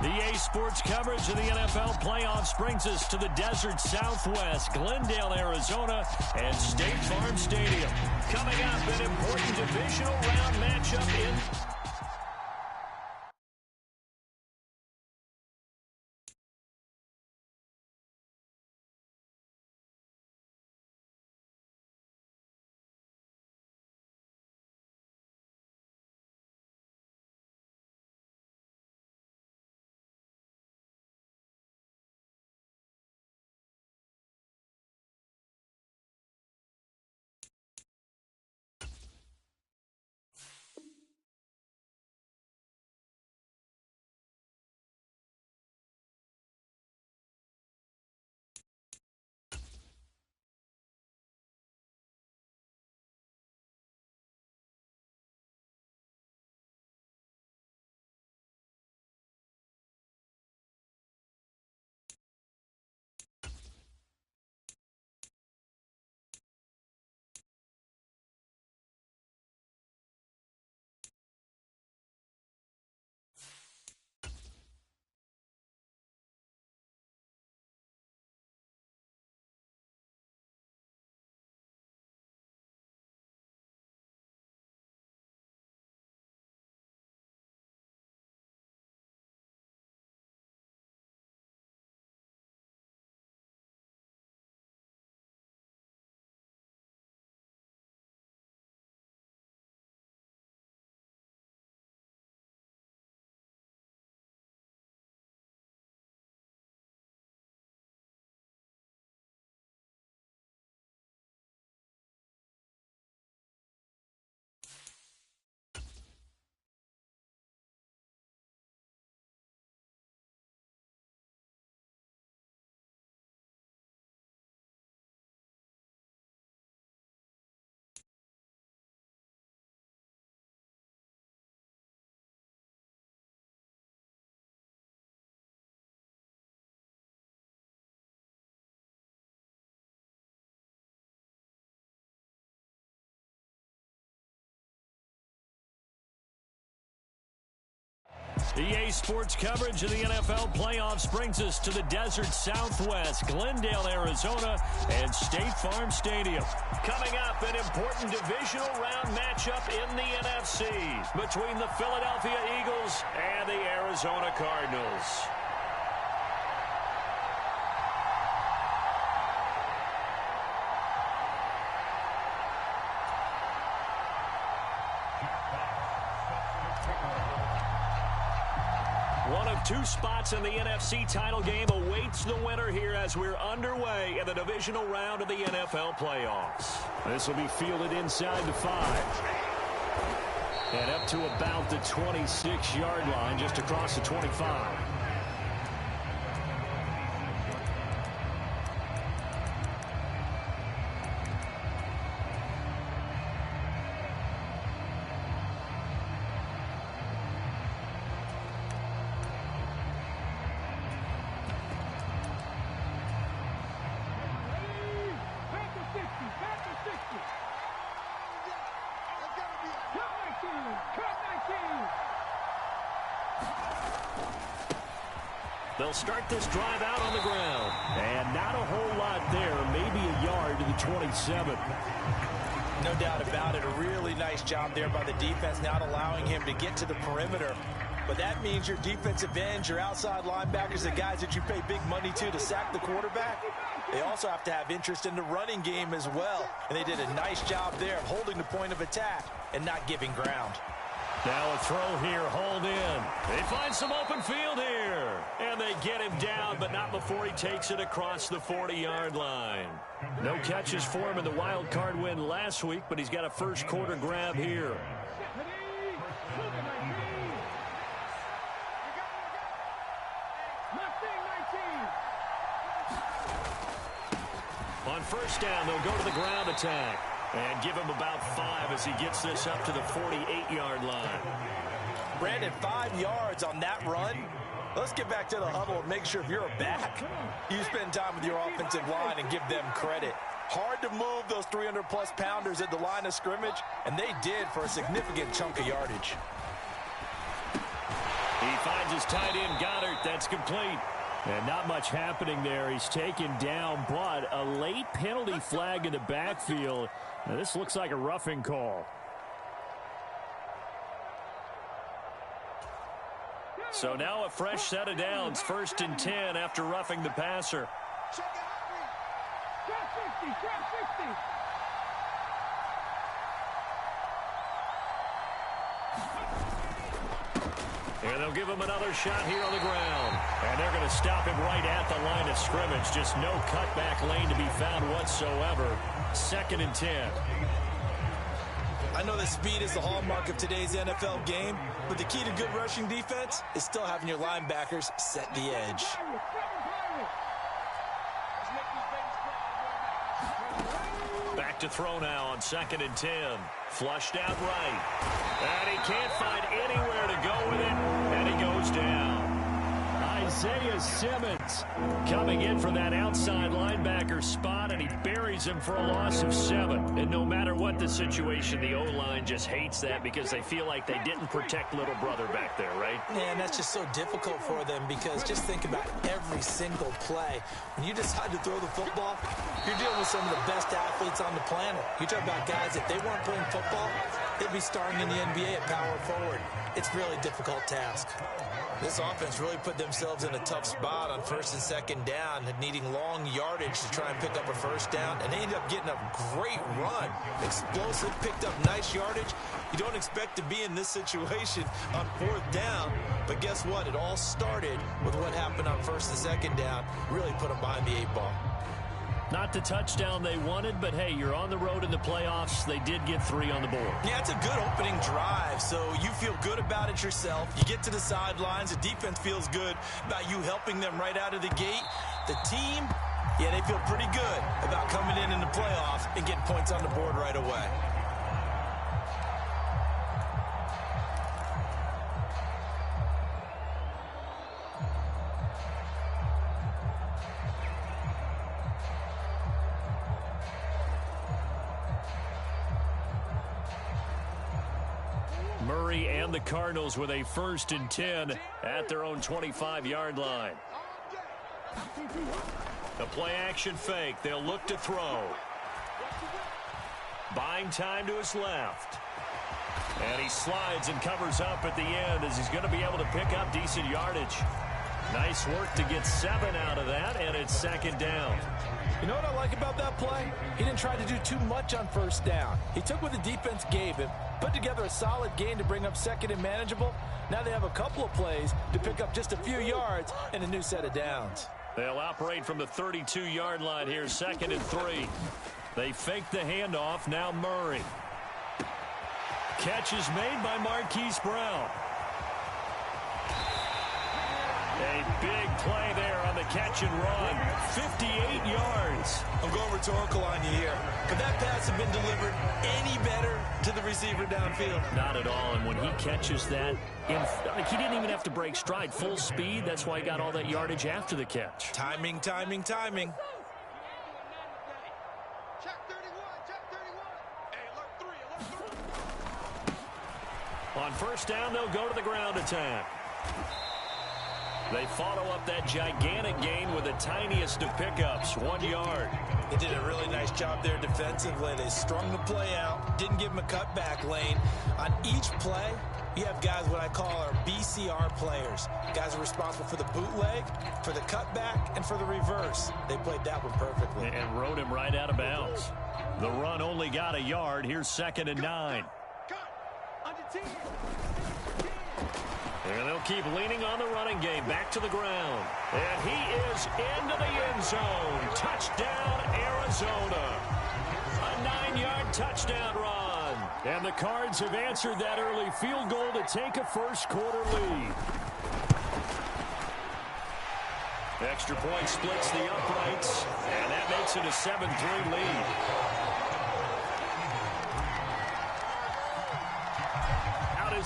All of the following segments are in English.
EA Sports coverage of the NFL playoffs brings us to the desert Southwest, Glendale, Arizona, and State Farm Stadium. Coming up, an important divisional round matchup in... EA Sports coverage of the NFL playoffs brings us to the desert Southwest, Glendale, Arizona, and State Farm Stadium. Coming up, an important divisional round matchup in the NFC between the Philadelphia Eagles and the Arizona Cardinals. One of two spots in the NFC title game awaits the winner here as we're underway in the divisional round of the NFL playoffs. This will be fielded inside the 5. And up to about the 26-yard line, just across the 25. They'll start this drive out on the ground. And not a whole lot there, maybe a yard to the 27. No doubt about it. A really nice job there by the defense, not allowing him to get to the perimeter. But that means your defensive ends, your outside linebackers, the guys that you pay big money to sack the quarterback, they also have to have interest in the running game as well. And they did a nice job there of holding the point of attack and not giving ground. Now a throw here, hauled in. They find some open field here. And they get him down, but not before he takes it across the 40-yard line. No catches for him in the wild card win last week, but he's got a first quarter grab here. On first down, they'll go to the ground attack. And give him about 5 as he gets this up to the 48-yard line. Brandon, 5 yards on that run. Let's get back to the huddle and make sure if you're a back, you spend time with your offensive line and give them credit. Hard to move those 300-plus pounders at the line of scrimmage, and they did for a significant chunk of yardage. He finds his tight end, Goddard. That's complete. And not much happening there. He's taken down, but a late penalty flag in the backfield. Now, this looks like a roughing call. So now a fresh set of downs, 1st and 10 after roughing the passer. And they'll give him another shot here on the ground. And they're going to stop him right at the line of scrimmage. Just no cutback lane to be found whatsoever. 2nd and 10. I know that speed is the hallmark of today's NFL game, but the key to good rushing defense is still having your linebackers set the edge. Back to throw now on 2nd and 10. Flushed out right. And he can't find anywhere to go with it, and he goes down. Isaiah Simmons coming in from that outside linebacker spot, and he buries him for a loss of 7. And no matter what the situation, the O-line just hates that because they feel like they didn't protect little brother back there, right? Man, that's just so difficult for them because just think about every single play. When you decide to throw the football, you're dealing with some of the best athletes on the planet. You talk about guys, if they weren't playing football, they'd be starring in the NBA at power forward. It's a really difficult task. This offense really put themselves in a tough spot on 1st and 2nd down, needing long yardage to try and pick up a 1st down, and they ended up getting a great run. Explosive, picked up nice yardage. You don't expect to be in this situation on 4th down, but guess what? It all started with what happened on 1st and 2nd down. Really put them behind the 8 ball. Not the touchdown they wanted, but hey, you're on the road in the playoffs. They did get 3 on the board. Yeah, it's a good opening drive, so you feel good about it yourself. You get to the sidelines. The defense feels good about you helping them right out of the gate. The team, yeah, they feel pretty good about coming in the playoffs and getting points on the board right away. Murray and the Cardinals with a 1st and 10 at their own 25-yard line. The play action fake. They'll look to throw. Buying time to his left. And he slides and covers up at the end as he's going to be able to pick up decent yardage. Nice work to get 7 out of that, and it's 2nd down. You know what I like about that play? He didn't try to do too much on 1st down. He took what the defense gave him, put together a solid gain to bring up 2nd and manageable. Now they have a couple of plays to pick up just a few yards and a new set of downs. They'll operate from the 32-yard line here, 2nd and 3. They fake the handoff. Now Murray. Catch is made by Marquise Brown. A big play there on the catch and run. 58 yards. I'm going rhetorical on you here. Could that pass have been delivered any better to the receiver downfield? Not at all. And when he catches that, he didn't even have to break stride. Full speed. That's why he got all that yardage after the catch. Timing, timing, timing. On 1st down, they'll go to the ground attack. They follow up that gigantic gain with the tiniest of pickups, 1 yard. They did a really nice job there defensively. They strung the play out, didn't give him a cutback lane. On each play, you have guys what I call our BCR players. Guys are responsible for the bootleg, for the cutback, and for the reverse. They played that one perfectly. And rode him right out of bounds. The run only got a yard. Here's 2nd and 9. And they'll keep leaning on the running game. Back to the ground. And he is into the end zone. Touchdown, Arizona. A 9-yard touchdown run. And the Cards have answered that early field goal to take a first-quarter lead. Extra point splits the uprights. And that makes it a 7-3 lead.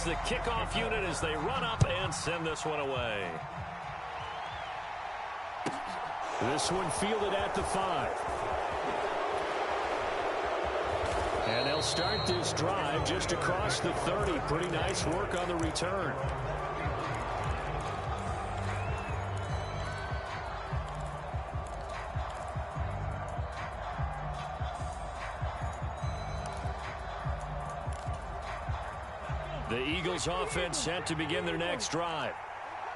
The kickoff unit as they run up and send this one away. This one fielded at the 5. And they'll start this drive just across the 30. Pretty nice work on the return. Eagles offense set to begin their next drive.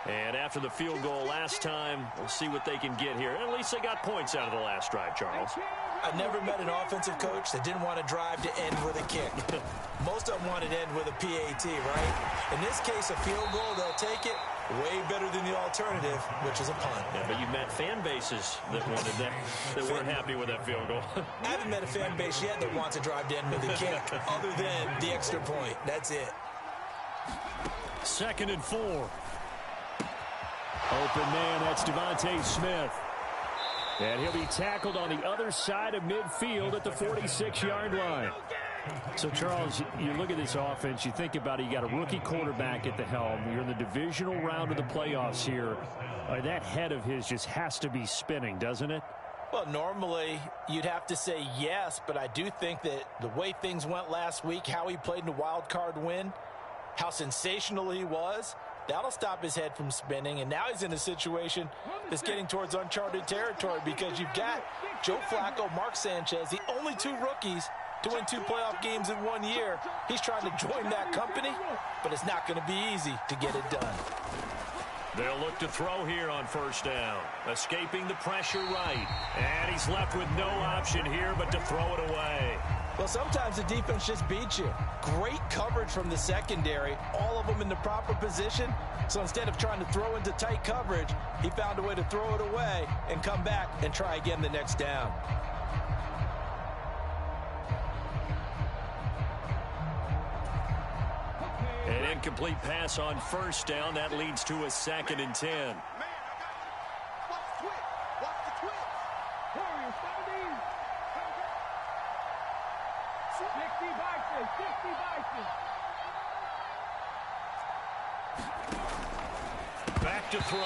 And after the field goal last time, we'll see what they can get here. At least they got points out of the last drive, Charles. I never met an offensive coach that didn't want to drive to end with a kick. Most of them wanted to end with a PAT, right? In this case, a field goal, they'll take it. Way better than the alternative, which is a punt. Yeah, but you've met fan bases that wanted that, that weren't happy with that field goal. I haven't met a fan base yet that wants to drive to end with a kick, other than the extra point. That's it. 2nd and 4. Open man, that's Devontae Smith. And he'll be tackled on the other side of midfield at the 46-yard line. So, Charles, you look at this offense, you think about it, you got a rookie quarterback at the helm. You're in the divisional round of the playoffs here. That head of his just has to be spinning, doesn't it? Well, normally you'd have to say yes, but I do think that the way things went last week, how he played in the wild card win, how sensational he was, that'll stop his head from spinning. And now he's in a situation that's getting towards uncharted territory because you've got Joe Flacco, Mark Sanchez, the only 2 rookies to win 2 playoff games in 1 year. He's trying to join that company, but it's not going to be easy to get it done. They'll look to throw here on 1st down. Escaping the pressure right. And he's left with no option here but to throw it away. Well, sometimes the defense just beats you. Great coverage from the secondary, all of them in the proper position. So instead of trying to throw into tight coverage, he found a way to throw it away and come back and try again the next down. An incomplete pass on 1st down. That leads to a 2nd and 10. Back to throw.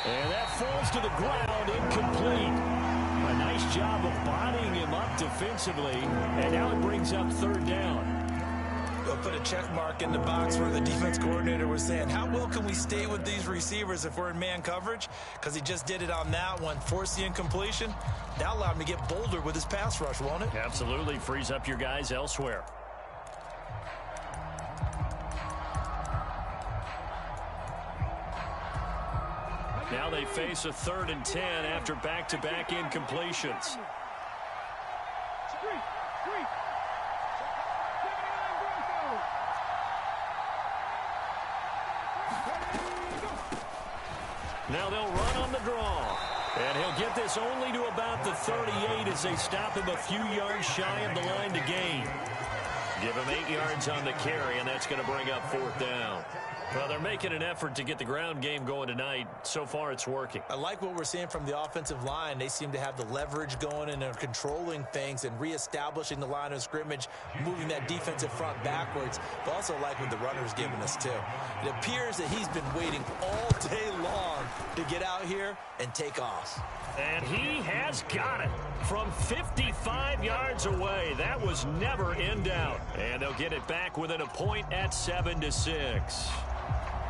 And that falls to the ground, incomplete. A nice job of bodying him up defensively. And now it brings up 3rd down. We'll put a check mark in the box where the defense coordinator was saying, how well can we stay with these receivers if we're in man coverage? Because he just did it on that one, forced the incompletion. That'll allow him to get bolder with his pass rush, won't it? Absolutely. Frees up your guys elsewhere. Now they face a 3rd and 10 after back-to-back incompletions. Now they'll run on the draw. And he'll get this only to about the 38 as they stop him a few yards shy of the line to gain. Give him 8 yards on the carry, and that's going to bring up 4th down. Well, they're making an effort to get the ground game going tonight. So far, it's working. I like what we're seeing from the offensive line. They seem to have the leverage going and are controlling things and reestablishing the line of scrimmage, moving that defensive front backwards. But also like what the runner's giving us, too. It appears that he's been waiting all day long to get out here and take off. And he has got it from 55 yards away. That was never in doubt. And they'll get it back within a point at 7-6.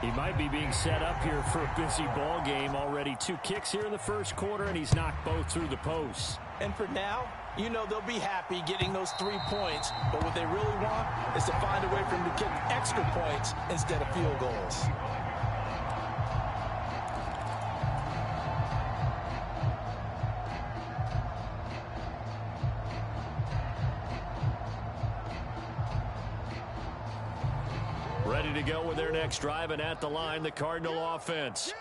He might be being set up here for a busy ball game. Already 2 kicks here in the 1st quarter, and he's knocked both through the posts. And for now, you know they'll be happy getting those 3 points. But what they really want is to find a way for him to kick extra points instead of field goals. Ready to go with their next drive, and at the line, the Cardinal offense.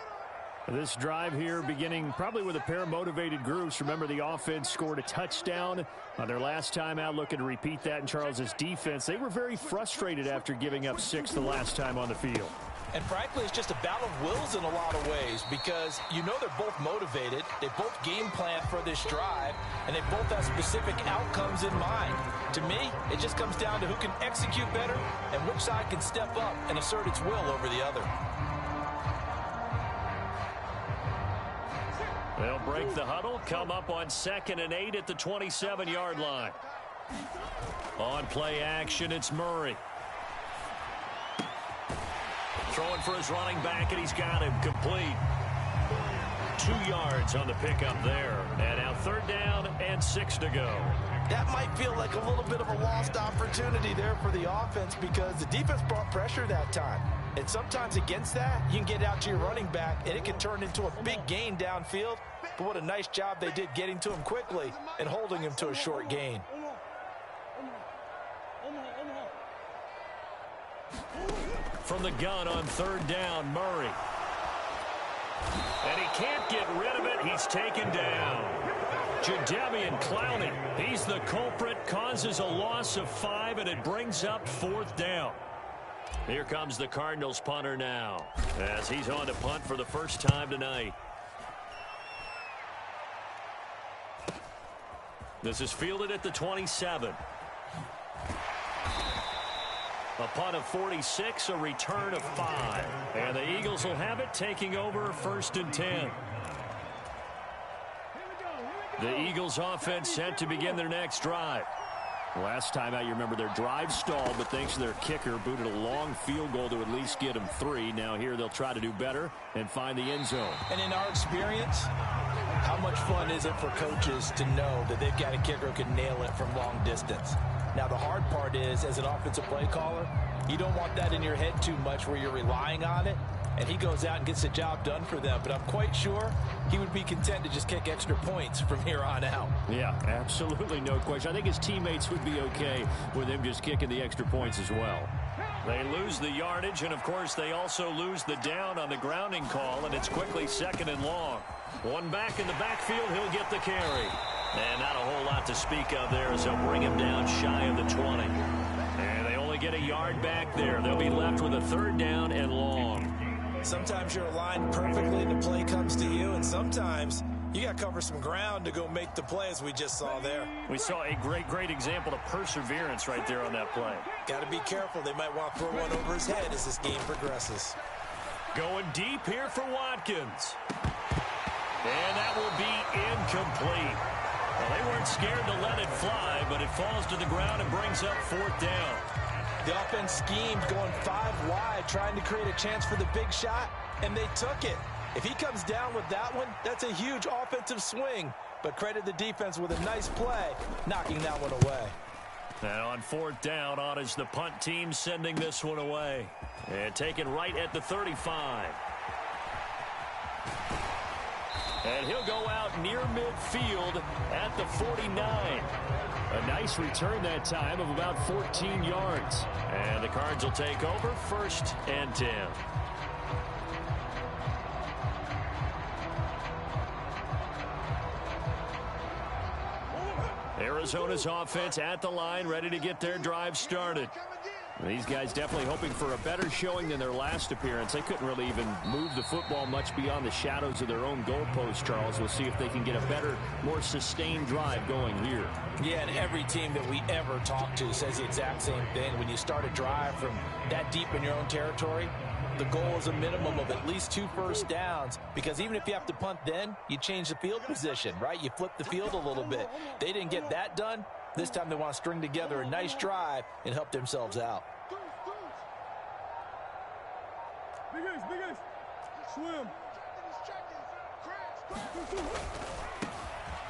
This drive here beginning probably with a pair of motivated groups. Remember, the offense scored a touchdown on their last time out, looking to repeat that in Charles's defense. They were very frustrated after giving up 6 the last time on the field. And frankly, it's just a battle of wills in a lot of ways because you know they're both motivated. They both game plan for this drive, and they both have specific outcomes in mind. To me, it just comes down to who can execute better and which side can step up and assert its will over the other. They'll break the huddle, come up on 2nd and 8 at the 27-yard line. On play action, it's Murray. Throwing for his running back, and he's got him complete. 2 yards on the pickup there. And now 3rd down and 6 to go. that might feel like a little bit of a lost opportunity there for the offense because the defense brought pressure that time. And sometimes against that, you can get it out to your running back, and it can turn into a big gain downfield. But what a nice job they did getting to him quickly and holding him to a short gain. From the gun on third down, Murray. And he can't get rid of it. He's taken down. Jadeveon Clowney, he's the culprit, causes a loss of 5, and it brings up fourth down. Here comes the Cardinals punter now, as he's on to punt for the first time tonight. This is fielded at the 27. A punt of 46, a return of 5. And the Eagles will have it, taking over first and 10. The Eagles offense set to begin their next drive. Last time out, you remember their drive stalled, but thanks to their kicker, booted a long field goal to at least get them 3. Now here they'll try to do better and find the end zone. And in our experience, how much fun is it for coaches to know that they've got a kicker who can nail it from long distance? Now, the hard part is, as an offensive play caller, you don't want that in your head too much where you're relying on it, and he goes out and gets the job done for them. But I'm quite sure he would be content to just kick extra points from here on out. Yeah, absolutely no question. I think his teammates would be okay with him just kicking the extra points as well. They lose the yardage, and, of course, they also lose the down on the grounding call, and it's quickly second and long. One back in the backfield, he'll get the carry. And not a whole lot to speak of there as they'll bring him down shy of the 20. And they only get a yard back there. They'll be left with a third down and long. Sometimes you're aligned perfectly and the play comes to you, and sometimes you got to cover some ground to go make the play, as we just saw there. We saw a great example of perseverance right there on that play. Got to be careful. They might want to throw one over his head as this game progresses. Going deep here for Watkins. And that will be incomplete. Well, they weren't scared to let it fly, but it falls to the ground and brings up fourth down. The offense schemed going 5 wide, trying to create a chance for the big shot, and they took it. If he comes down with that one, that's a huge offensive swing. But credit the defense with a nice play, knocking that one away. And on fourth down, on is the punt team sending this one away. And taken right at the 35. And he'll go out near midfield at the 49. A nice return that time of about 14 yards. And the Cards will take over first and 10. Arizona's offense at the line, ready to get their drive started. These guys definitely hoping for a better showing than their last appearance. They couldn't really even move the football much beyond the shadows of their own goalpost, Charles. We'll see if they can get a better, more sustained drive going here. Yeah, and every team that we ever talk to says the exact same thing. When you start a drive from that deep in your own territory, the goal is a minimum of at least 2 first downs, because even if you have to punt then, you change the field position, right? You flip the field a little bit. They didn't get that done. This time they want to string together a nice drive and help themselves out. Big ace, swim.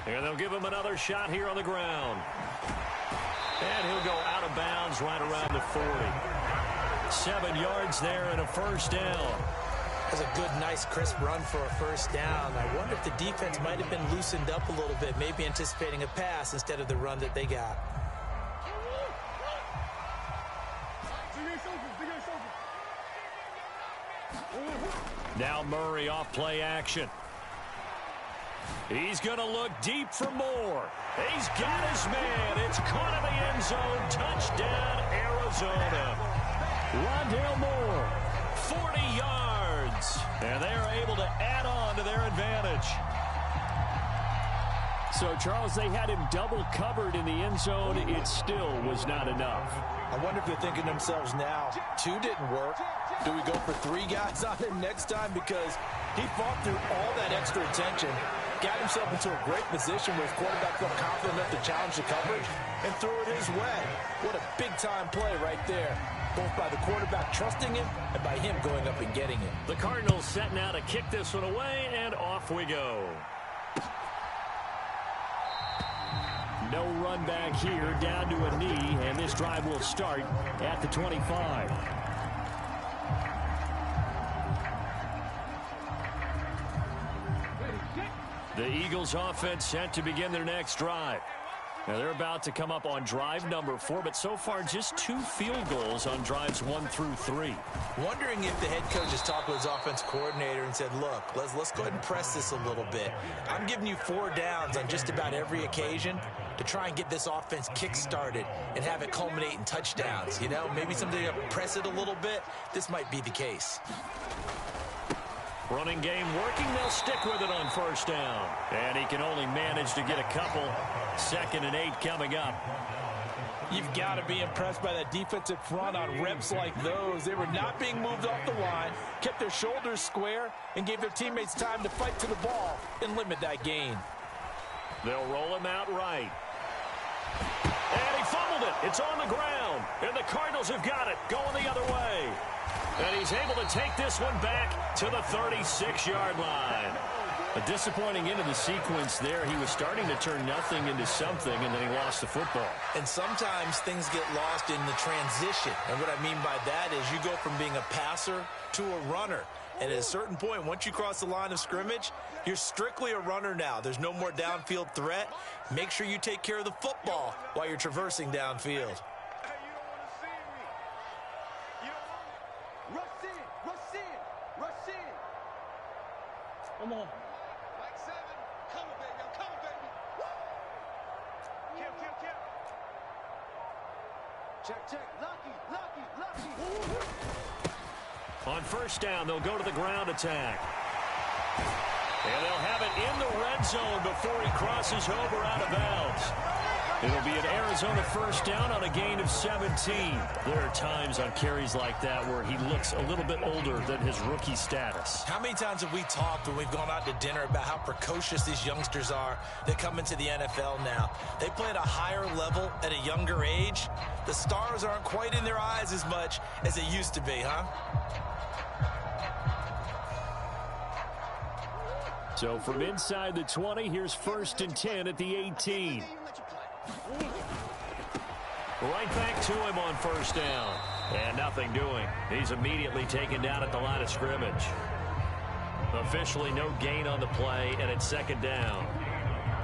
And they'll give him another shot here on the ground. And he'll go out of bounds right around the 40. 7 yards there and a first down. That's a good, nice, crisp run for a first down. I wonder if the defense might have been loosened up a little bit, maybe anticipating a pass instead of the run that they got. Now Murray off play action. He's going to look deep for more. He's got his man. It's caught in the end zone. Touchdown, Arizona. Rondale Moore, 40 yards. And they're able to add on to their advantage. So, Charles, they had him double covered in the end zone. It still was not enough. I wonder if they're thinking to themselves now, 2 didn't work. Do we go for 3 guys on him next time? Because he fought through all that extra attention, got himself into a great position where his quarterback felt confident enough to challenge the coverage and threw it his way. What a big-time play right there, both by the quarterback trusting him and by him going up and getting it. The Cardinals setting out to kick this one away, and off we go. No run back here, down to a knee, and this drive will start at the 25. The Eagles offense set to begin their next drive. Now they're about to come up on drive number 4, but so far just 2 field goals on drives 1 through 3. Wondering if the head coach has talked with his offense coordinator and said, look, let's go ahead and press this a little bit. I'm giving you 4 downs on just about every occasion to try and get this offense kick-started and have it culminate in touchdowns. You know, maybe someday to press it a little bit. This might be the case. Running game working. They'll stick with it on first down. And he can only manage to get a couple. 2nd and 8 coming up. You've got to be impressed by that defensive front on reps like those. They were not being moved off the line, kept their shoulders square, and gave their teammates time to fight to the ball and limit that gain. They'll roll him out right. And he fumbled it. It's on the ground. And the Cardinals have got it going the other way. And he's able to take this one back to the 36-yard line. A disappointing end of the sequence there. He was starting to turn nothing into something, and then he lost the football. And sometimes things get lost in the transition. And what I mean by that is you go from being a passer to a runner. And at a certain point, once you cross the line of scrimmage, you're strictly a runner now. There's no more downfield threat. Make sure you take care of the football while you're traversing downfield. Come on. Mike 7, come on, baby. Come on, baby. Woo! Kill. Check. Lucky. On first down, they'll go to the ground attack. And they'll have it in the red zone before he crosses over out of bounds. It'll be an Arizona first down on a gain of 17. There are times on carries like that where he looks a little bit older than his rookie status. How many times have we talked when we've gone out to dinner about how precocious these youngsters are that come into the NFL now? They play at a higher level at a younger age. The stars aren't quite in their eyes as much as they used to be, huh? So from inside the 20, here's 1st and 10 at the 18. Right back to him on first down. And nothing doing. He's immediately taken down at the line of scrimmage. Officially no gain on the play, and it's 2nd down.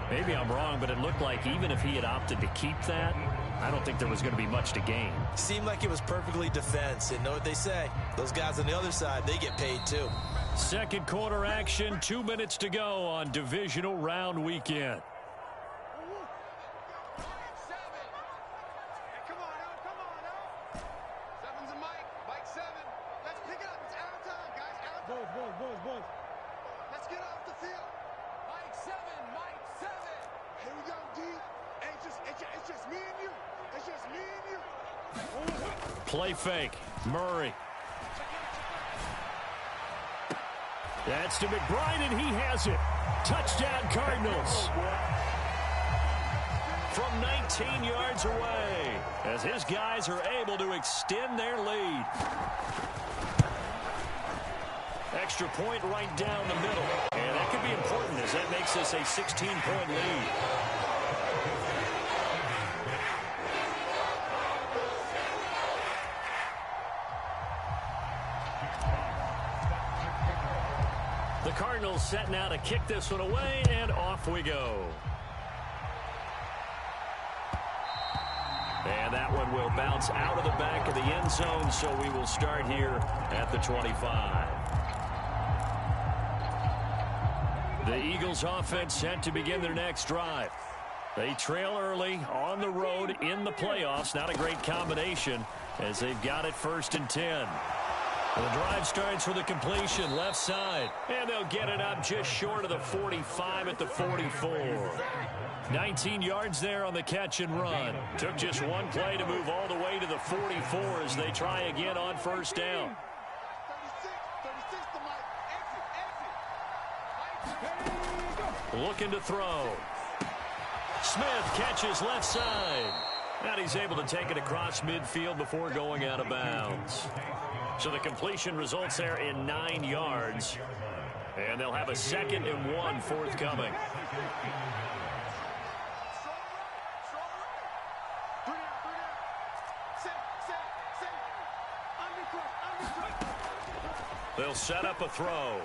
Maybe I'm wrong, but it looked like even if he had opted to keep that, I don't think there was going to be much to gain. Seemed like it was perfectly defense. And know what they say? Those guys on the other side, they get paid too. 2nd quarter action, 2 minutes to go on divisional round weekend. Boys. Let's get off the field. Mike 7. Here we go, D. It's just me and you. It's just me and you. Play fake. Murray. That's to McBride, and he has it. Touchdown, Cardinals. From 19 yards away, as his guys are able to extend their lead. Extra point right down the middle. And that could be important as that makes this a 16-point lead. The Cardinals setting out to kick this one away, and off we go. And that one will bounce out of the back of the end zone, so we will start here at the 25. The Eagles offense set to begin their next drive. They trail early on the road in the playoffs. Not a great combination as they've got it 1st and 10. The drive starts with a completion left side, and they'll get it up just short of the 45 at the 44. 19 yards there on the catch and run. Took just one play to move all the way to the 44 as they try again on first down. 36 to Mike. Looking to throw. Smith catches left side. And he's able to take it across midfield before going out of bounds. So the completion results there in 9 yards. And they'll have a 2nd and 1 forthcoming. They'll set up a throw.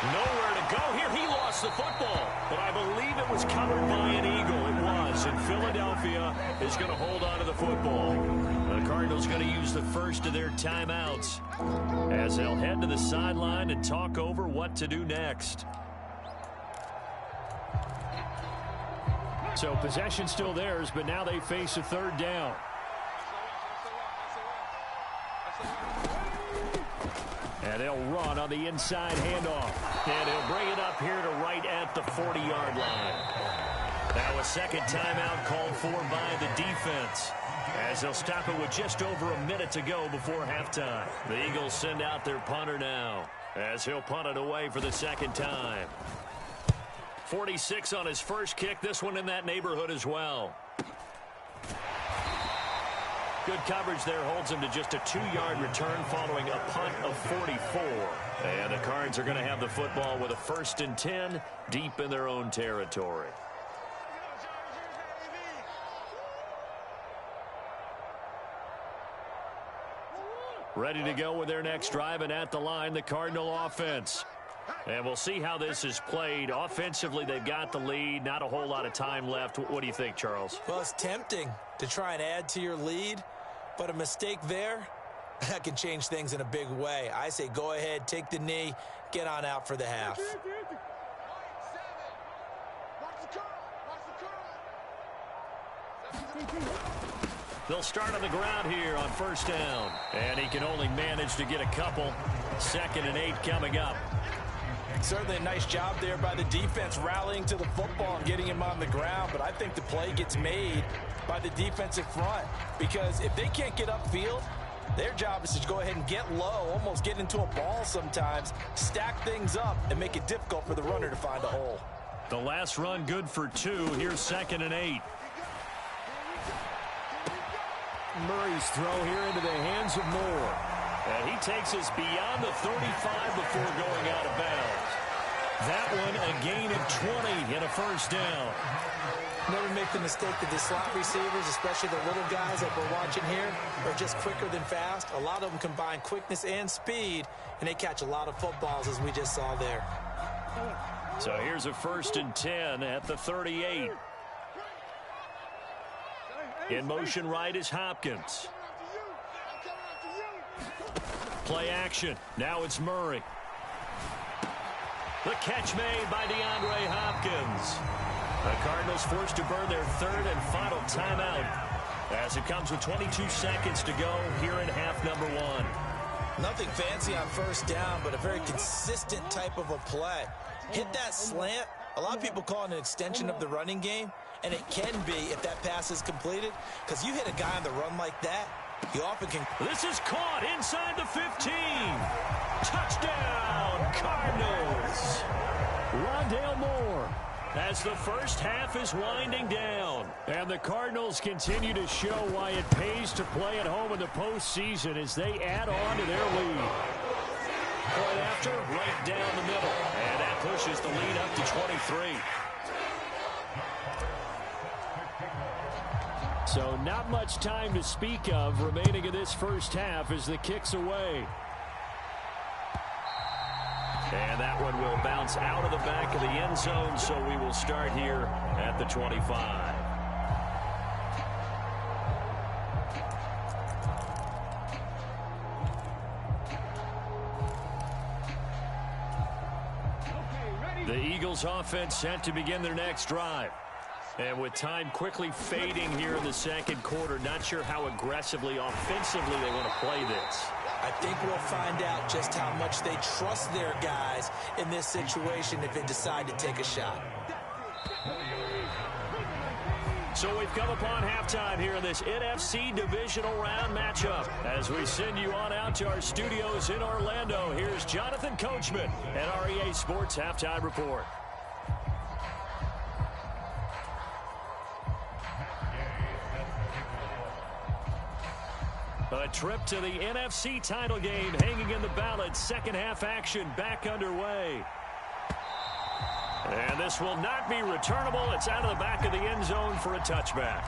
Nowhere to go here. He lost the football, but I believe it was covered by an Eagle. It was, and Philadelphia is going to hold on to the football. The Cardinals going to use the first of their timeouts as they'll head to the sideline and talk over what to do next. So possession still theirs, but now they face a third down. And they'll run on the inside handoff. And he'll bring it up here to right at the 40-yard line. Now a second timeout called for by the defense, as they'll stop it with just over a minute to go before halftime. The Eagles send out their punter now, as he'll punt it away for the second time. 46 on his first kick. This one in that neighborhood as well. Good coverage there holds him to just a 2-yard return following a punt of 44. And the Cards are going to have the football with a 1st and 10 deep in their own territory. Ready to go with their next drive, and at the line, the Cardinal offense. And we'll see how this is played. Offensively, they've got the lead. Not a whole lot of time left. What do you think, Charles? Well, it's tempting to try and add to your lead, but a mistake there, that can change things in a big way. I say go ahead, take the knee, get on out for the half. They'll start on the ground here on first down. And he can only manage to get a couple. 2nd and 8 coming up. Certainly a nice job there by the defense rallying to the football and getting him on the ground. But I think the play gets made by the defensive front, because if they can't get upfield, their job is to go ahead and get low, almost get into a ball sometimes, stack things up, and make it difficult for the runner to find a hole. The last run good for 2. Here's 2nd and 8. Murray's throw here into the hands of Moore. And he takes us beyond the 35 before going out of bounds. That one a gain of 20 and a 1st down. Never make the mistake that the slot receivers, especially the little guys like we're watching here, are just quicker than fast. A lot of them combine quickness and speed, and they catch a lot of footballs, as we just saw there. So here's a 1st and 10 at the 38. In motion right is Hopkins. Play action. Now it's Murray. The catch made by DeAndre Hopkins. The Cardinals forced to burn their 3rd and final timeout, as it comes with 22 seconds to go here in half number 1. Nothing fancy on first down, but a very consistent type of a play. Hit that slant. A lot of people call it an extension of the running game, and it can be if that pass is completed, because you hit a guy on the run like that, you often can. This is caught inside the 15. Touchdown, Cardinals. Rondale Moore, as the first half is winding down. And the Cardinals continue to show why it pays to play at home in the postseason as they add on to their lead. Point after, right down the middle. And that pushes the lead up to 23. So not much time to speak of remaining in this first half as the kick's away. And that one will bounce out of the back of the end zone, so we will start here at the 25. The Eagles offense set to begin their next drive. And with time quickly fading here in the second quarter, not sure how aggressively, offensively they want to play this. I think we'll find out just how much they trust their guys in this situation if they decide to take a shot. So we've come upon halftime here in this NFC divisional round matchup. As we send you on out to our studios in Orlando, here's Jonathan Coachman at REA Sports Halftime Report. A trip to the NFC title game hanging in the balance. Second half action back underway. And this will not be returnable. It's out of the back of the end zone for a touchback.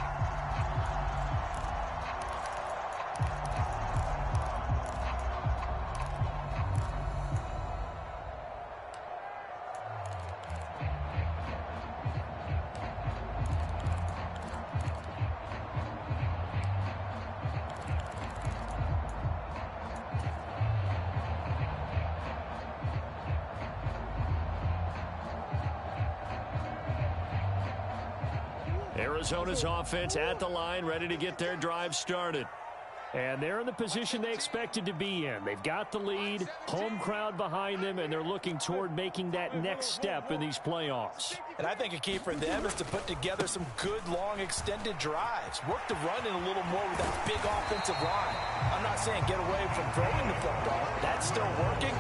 Arizona's offense at the line, ready to get their drive started. And they're in the position they expected to be in. They've got the lead, home crowd behind them, and they're looking toward making that next step in these playoffs. And I think a key for them is to put together some good, long, extended drives. Work the run in a little more with that big offensive line. I'm not saying get away from throwing the football. That's still working.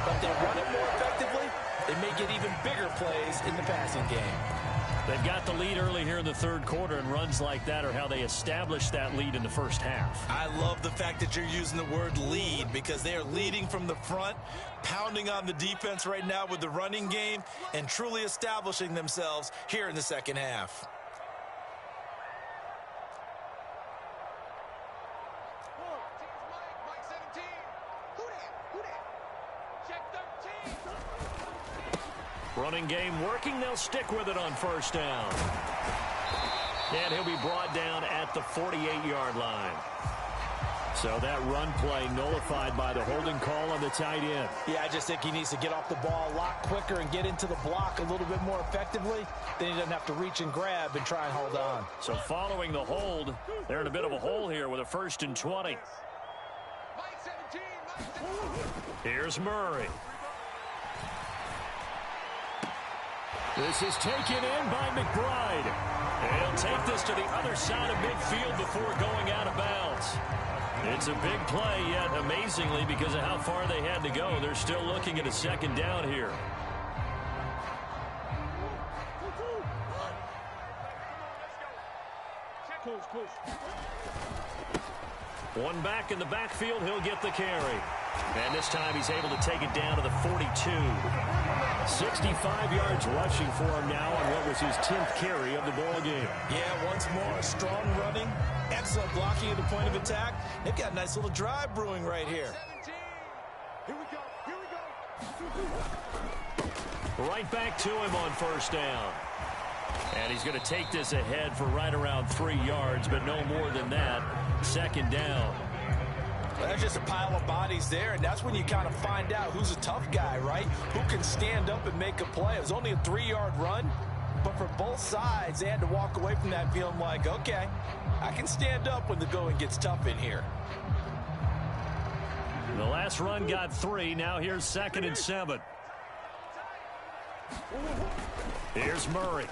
But if they run it more effectively, they may get even bigger plays in the passing game. They've got the lead early here in the third quarter, and runs like that are how they established that lead in the first half. I love the fact that you're using the word lead, because they are leading from the front, pounding on the defense right now with the running game, and truly establishing themselves here in the second half. Running game working. They'll stick with it on first down. And he'll be brought down at the 48-yard line. So that run play nullified by the holding call on the tight end. Yeah, I just think he needs to get off the ball a lot quicker and get into the block a little bit more effectively. Then he doesn't have to reach and grab and try and hold on. So following the hold, they're in a bit of a hole here with a 1st and 20. Here's Murray. This is taken in by McBride. And he'll take this to the other side of midfield before going out of bounds. It's a big play, yet amazingly, because of how far they had to go, they're still looking at a second down here. One back in the backfield, he'll get the carry. And this time he's able to take it down to the 42. 65 yards rushing for him now on what was his 10th carry of the ball game. Yeah, once more, strong running, excellent blocking at the point of attack. They've got a nice little drive brewing right here. Here we go. Here we go. Right back to him on first down. And he's going to take this ahead for right around 3 yards, but no more than that. Second down. Well, that's just a pile of bodies there, and that's when you kind of find out who's a tough guy, right? Who can stand up and make a play. It was only a 3-yard run, but for both sides, they had to walk away from that feeling like, okay, I can stand up when the going gets tough in here. The last run got 3. Now here's 2nd and 7. Here's Murray.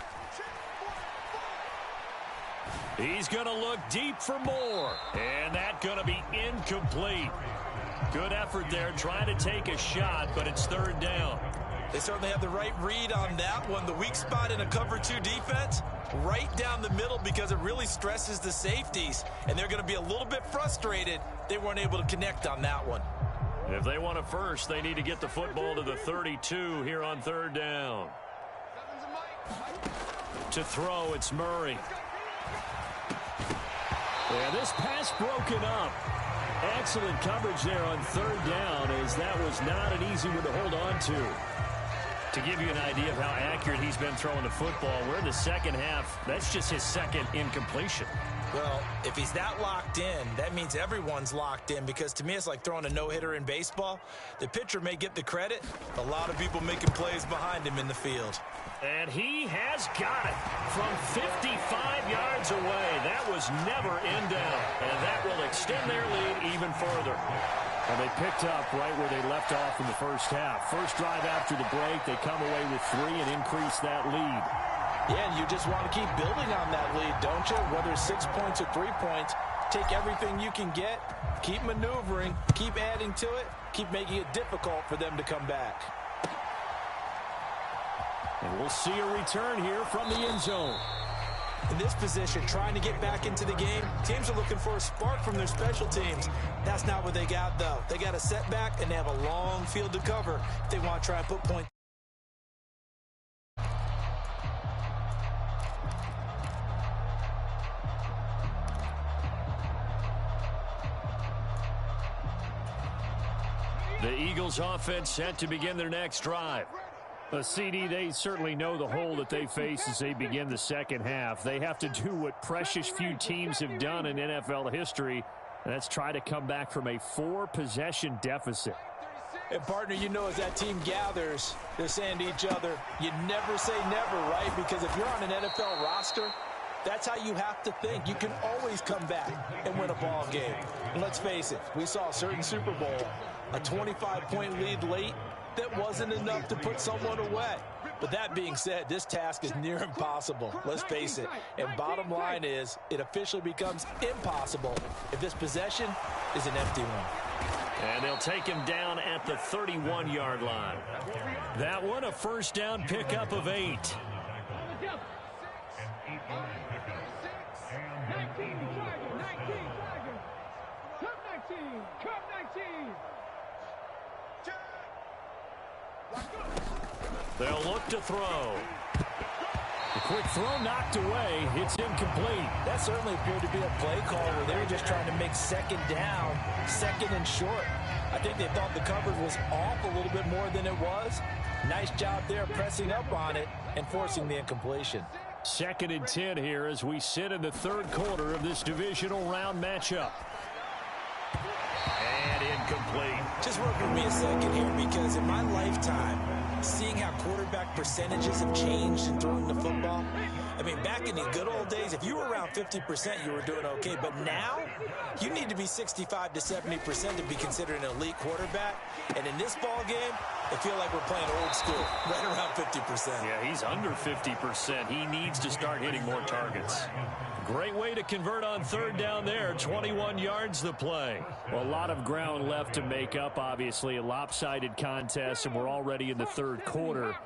He's going to look deep for more. And that's going to be incomplete. Good effort there trying to take a shot, but it's 3rd down. They certainly have the right read on that one. The weak spot in a cover 2 defense, right down the middle, because it really stresses the safeties. And they're going to be a little bit frustrated they weren't able to connect on that one. If they want a first, they need to get the football to the 32 here on 3rd down. To throw, it's Murray. Yeah, this pass broken up. Excellent coverage there on 3rd down, as that was not an easy one to hold on to. To give you an idea of how accurate he's been throwing the football, we're in the second half. That's just his 2nd incompletion. Well, if he's that locked in, that means everyone's locked in, because to me it's like throwing a no-hitter in baseball. The pitcher may get the credit. A lot of people making plays behind him in the field. And he has got it from 55 yards away. That was never in doubt. And that will extend their lead even further. And they picked up right where they left off in the first half. First drive after the break, they come away with 3 and increase that lead. Yeah, and you just want to keep building on that lead, don't you? Whether it's 6 points or 3 points, take everything you can get, keep maneuvering, keep adding to it, keep making it difficult for them to come back. And we'll see a return here from the end zone. In this position, trying to get back into the game, teams are looking for a spark from their special teams. That's not what they got, though. They got a setback, and they have a long field to cover if they want to try and put points. The Eagles offense set to begin their next drive. CD, they certainly know the hole that they face as they begin the second half. They have to do what precious few teams have done in NFL history, and that's try to come back from a 4-possession deficit. And, partner, you know, as that team gathers, they're saying to each other, you never say never, right? Because if you're on an NFL roster, That's how you have to think. You can always come back and win a ball game. And let's face it, we saw a certain Super Bowl, a 25-point lead late that wasn't enough to put someone away. But that being said, this task is near impossible. Let's face it. And bottom line is, it officially becomes impossible if this possession is an empty one. And they'll take him down at the 31-yard line. That one, a first down pickup of 8. 19, Tiger, 19, Tiger. Come 19. They'll look to throw. The quick throw knocked away. It's incomplete. That certainly appeared to be a play call where they were just trying to make second down, second and short. I think they thought the coverage was off a little bit more than it was. Nice job there pressing up on it and forcing the incompletion. 2nd and 10 here as we sit in the third quarter of this divisional round matchup. And incomplete. Just work with me a second here, because in my lifetime, seeing how quarterback percentages have changed in throwing the football, I mean, back in the good old days, if you were around 50%, you were doing okay. But now, you need to be 65 to 70% to be considered an elite quarterback. And in this ball game, I feel like we're playing old school, right around 50%. Yeah, he's under 50%. He needs to start hitting more targets. Great way to convert on third down there. 21 yards the play. Well, a lot of ground left to make up, obviously. A lopsided contest, and we're already in the third quarter.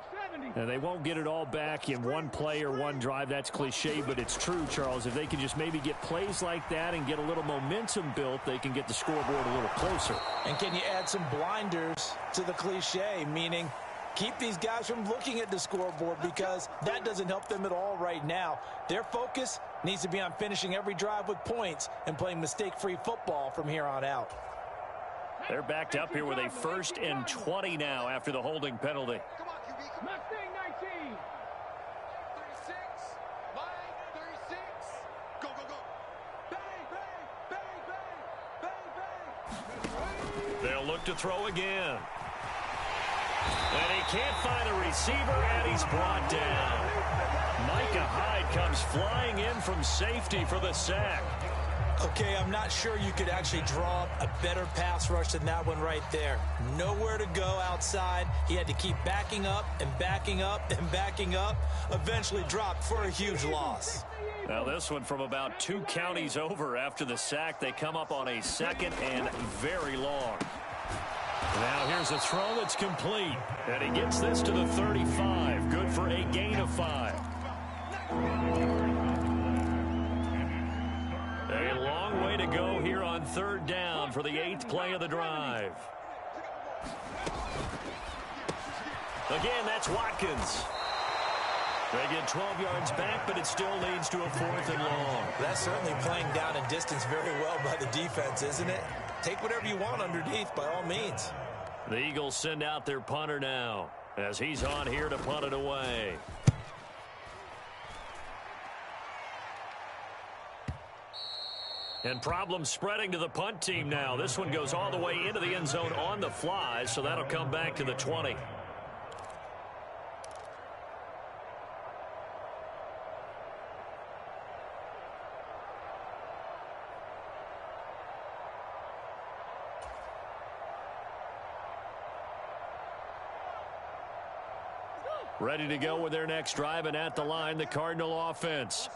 And they won't get it all back in one play or one drive. That's cliche, but it's true, Charles. If they can just maybe get plays like that and get a little momentum built, they can get the scoreboard a little closer. And can you add some blinders to the cliche, meaning keep these guys from looking at the scoreboard, because that doesn't help them at all right now. Their focus needs to be on finishing every drive with points and playing mistake-free football from here on out. They're backed up here with a 1st and 20 now after the holding penalty. Mustang 19. 36. Line 36. Go, go, go. Bang, bang, bang, bang, bang, bang. They'll look to throw again. And he can't find a receiver, and he's brought down. Micah Hyde comes flying in from safety for the sack. Okay, I'm not sure you could actually draw up a better pass rush than that one right there. Nowhere to go outside. He had to keep backing up and backing up and backing up. Eventually dropped for a huge loss. Now this one from about 2 counties over after the sack. They come up on a 2nd and very long. Now here's a throw that's complete. And he gets this to the 35. Good for a gain of 5. A long way to go here on third down for the 8th play of the drive. Again, that's Watkins. They get 12 yards back, but it still leads to a 4th and long. That's certainly playing down in distance very well by the defense, isn't it? Take whatever you want underneath, by all means. The Eagles send out their punter now, as he's on here to punt it away. And problems spreading to the punt team now. This one goes all the way into the end zone on the fly, so that'll come back to the 20. Ready to go with their next drive, and at the line, the Cardinal offense.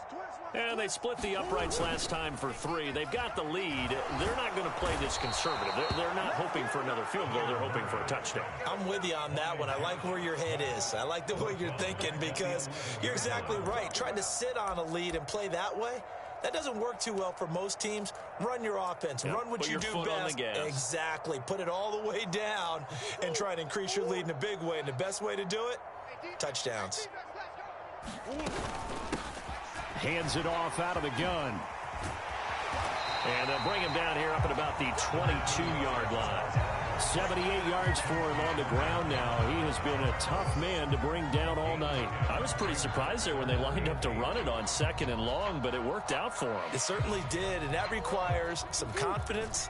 And they split the uprights last time for 3. They've got the lead. They're not going to play this conservative. They're not hoping for another field goal. They're hoping for a touchdown. I'm with you on that one. I like where your head is. I like the way you're thinking, because you're exactly right. Trying to sit on a lead and play that way, that doesn't work too well for most teams. Run your offense. Yep. Run what you do best. On the gas. Exactly. Put it all the way down and try and increase your lead in a big way. And the best way to do it, touchdowns. Hands it off out of the gun. And they'll bring him down here up at about the 22-yard line. 78 yards for him on the ground now. He has been a tough man to bring down all night. I was pretty surprised there when they lined up to run it on 2nd and long, but it worked out for him. It certainly did, and that requires some confidence,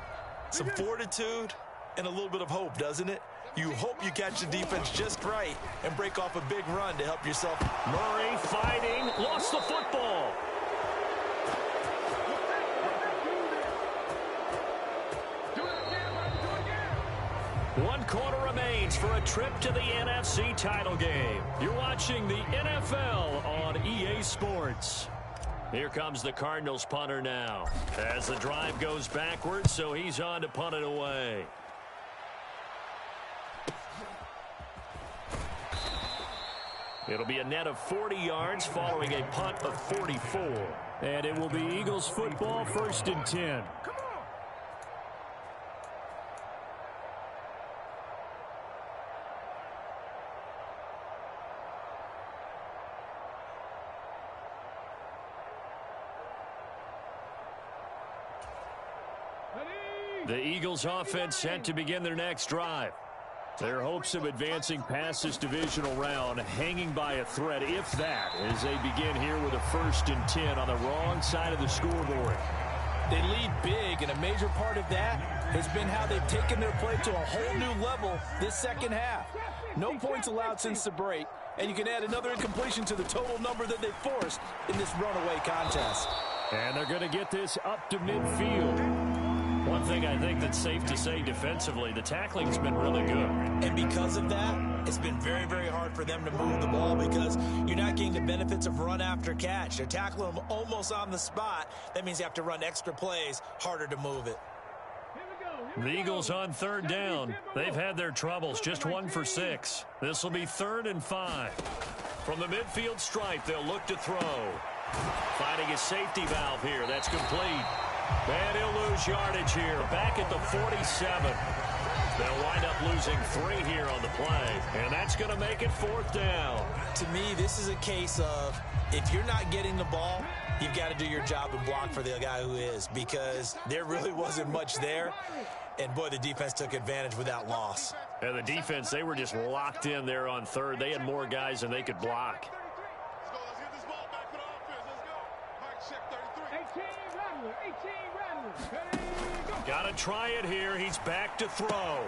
some fortitude, and a little bit of hope, doesn't it? You hope you catch the defense just right and break off a big run to help yourself. Murray fighting, lost the football. 1 quarter remains for a trip to the NFC title game. You're watching the NFL on EA Sports. Here comes the Cardinals punter now. As the drive goes backwards, so he's on to punt it away. It'll be a net of 40 yards following a punt of 44. And it will be Eagles football, 1st and 10. The Eagles offense set to begin their next drive. Their hopes of advancing past this divisional round hanging by a thread, if that, as they begin here with a 1st and 10 on the wrong side of the scoreboard. They lead big, and a major part of that has been how they've taken their play to a whole new level this second half. No points allowed since the break, and you can add another incompletion to the total number that they forced in this runaway contest. And they're going to get this up to midfield. One thing I think that's safe to say defensively, the tackling's been really good. And because of that, it's been very, very hard for them to move the ball because you're not getting the benefits of run after catch. They're tackling them almost on the spot. That means you have to run extra plays, harder to move it. The Eagles on 3rd down. They've had their troubles, just 1 for 6. This will be 3rd and 5. From the midfield stripe, they'll look to throw. Finding a safety valve here. That's complete. And he'll lose yardage here. Back at the 47. They'll wind up losing 3 here on the play. And that's going to make it 4th down. To me, this is a case of if you're not getting the ball, you've got to do your job and block for the guy who is, because there really wasn't much there. And, boy, the defense took advantage with that loss. And the defense, they were just locked in there on 3rd. They had more guys than they could block. Got to try it here. He's back to throw.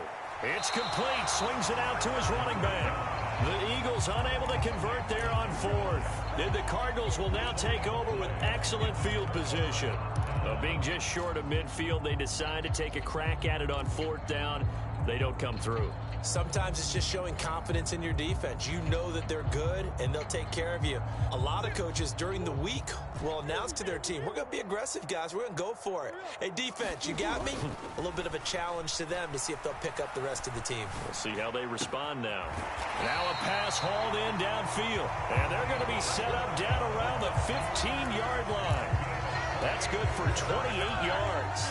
It's complete. Swings it out to his running back. The Eagles unable to convert there on 4th. And the Cardinals will now take over with excellent field position. Being just short of midfield, they decide to take a crack at it on 4th down. They don't come through. Sometimes it's just showing confidence in your defense. You know that they're good, and they'll take care of you. A lot of coaches during the week will announce to their team, we're going to be aggressive, guys. We're going to go for it. Hey, defense, you got me? A little bit of a challenge to them to see if they'll pick up the rest of the team. We'll see how they respond now. Now a pass hauled in downfield, and they're going to be set up down around the 15-yard line. That's good for 28 yards.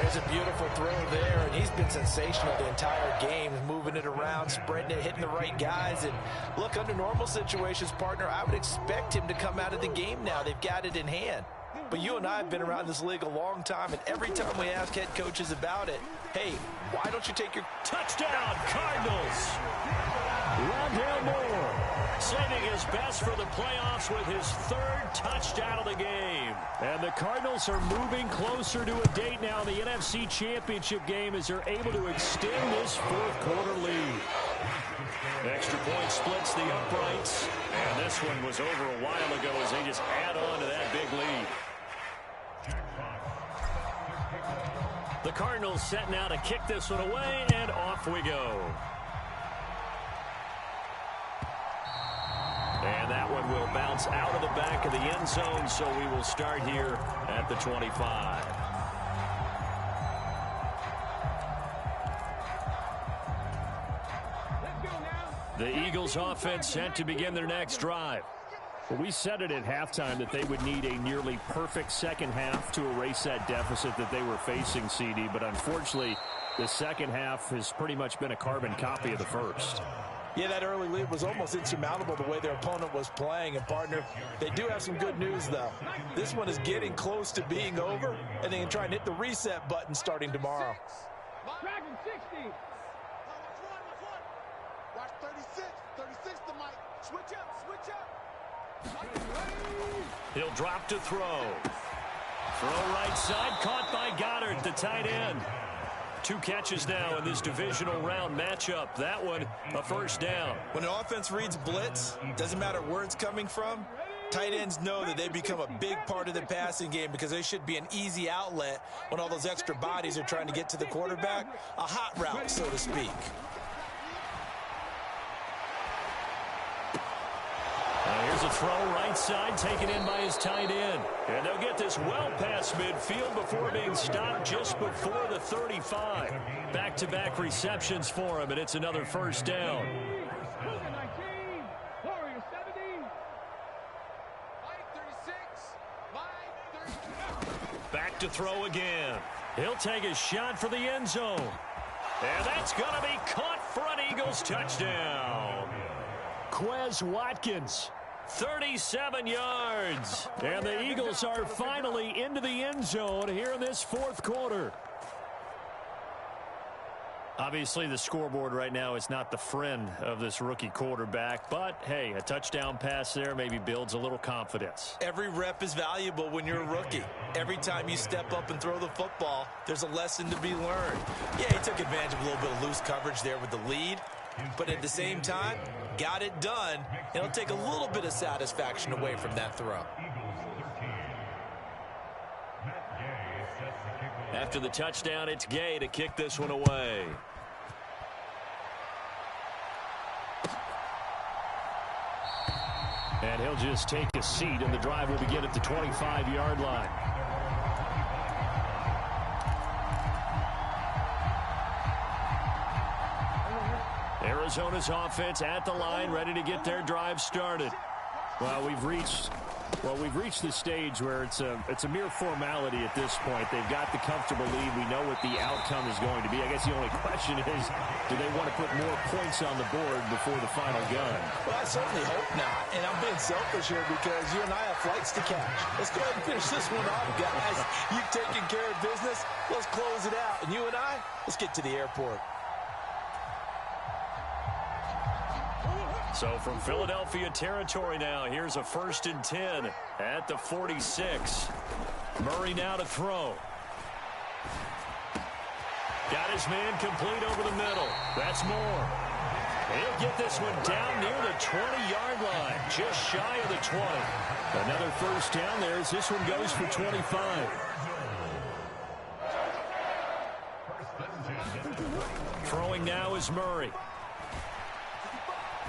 There's a beautiful throw there, and he's been sensational the entire game, moving it around, spreading it, hitting the right guys. And look, under normal situations, partner, I would expect him to come out of the game now. They've got it in hand. But you and I have been around this league a long time, and every time we ask head coaches about it, hey, why don't you take your touchdown, Cardinals? Rondale Moore saving his best for the playoffs with his 3rd touchdown of the game. And the Cardinals are moving closer to a date now in the NFC Championship game as they're able to extend this 4th quarter lead. Extra point splits the uprights. And this one was over a while ago as they just add on to that big lead. The Cardinals set now to kick this one away, and off we go. And that one will bounce out of the back of the end zone, so we will start here at the 25. The Eagles offense set to begin their next drive. Well, we said it at halftime that they would need a nearly perfect second half to erase that deficit that they were facing, CD. But unfortunately, the second half has pretty much been a carbon copy of the first. Yeah, that early lead was almost insurmountable the way their opponent was playing. And, partner, they do have some good news, though. This one is getting close to being over, and they can try and hit the reset button starting tomorrow. Dragon 60. Watch 36. 36 to Mike. Switch up. Switch up. He'll drop to throw. Throw right side, caught by Goddard, the tight end. 2 catches now in this divisional round matchup. That one, a 1st down. When an offense reads blitz, doesn't matter where it's coming from, Tight ends know that they become a big part of the passing game because they should be an easy outlet when all those extra bodies are trying to get to the quarterback. A hot route, so to speak. Here's a throw right side, taken in by his tight end. And they'll get this well past midfield before being stopped just before the 35. Back-to-back receptions for him, and it's another first down. Back to throw again. He'll take a shot for the end zone. And that's going to be caught for an Eagles touchdown. Quez Watkins, 37 yards. And the Eagles are finally into the end zone here in this fourth quarter. Obviously, the scoreboard right now is not the friend of this rookie quarterback. But, hey, a touchdown pass there maybe builds a little confidence. Every rep is valuable when you're a rookie. Every time you step up and throw the football, there's a lesson to be learned. Yeah, he took advantage of a little bit of loose coverage there with the lead. But at the same time, got it done. And it'll take a little bit of satisfaction away from that throw. After the touchdown, it's Gay to kick this one away. And he'll just take a seat, and the drive will begin at the 25-yard line. Arizona's offense at the line, ready to get their drive started. Well, we've reached the stage where it's a mere formality at this point. They've got the comfortable lead. We know what the outcome is going to be. I guess the only question is, do they want to put more points on the board before the final gun? Well, I certainly hope not. And I'm being selfish here because you and I have flights to catch. Let's go ahead and finish this one off, guys. You've taken care of business. Let's close it out. And you and I, let's get to the airport. So from Philadelphia territory now, here's a 1st and 10 at the 46. Murray now to throw. Got his man complete over the middle. That's Moore. He'll get this one down near the 20-yard line, just shy of the 20. Another first down there as this one goes for 25. Throwing now is Murray.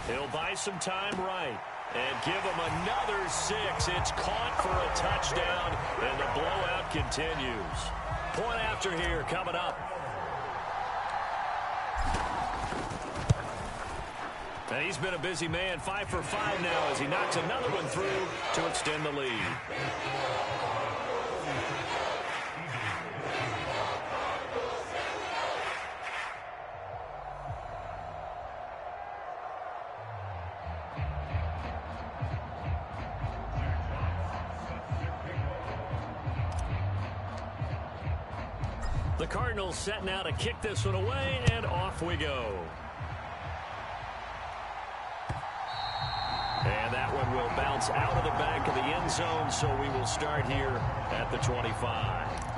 He'll buy some time right and give him another 6. It's caught for a touchdown, and the blowout continues. Point after here coming up. And he's been a busy man, 5 for 5 now as he knocks another one through to extend the lead. The Cardinals set now to kick this one away, and off we go. And that one will bounce out of the back of the end zone, so we will start here at the 25.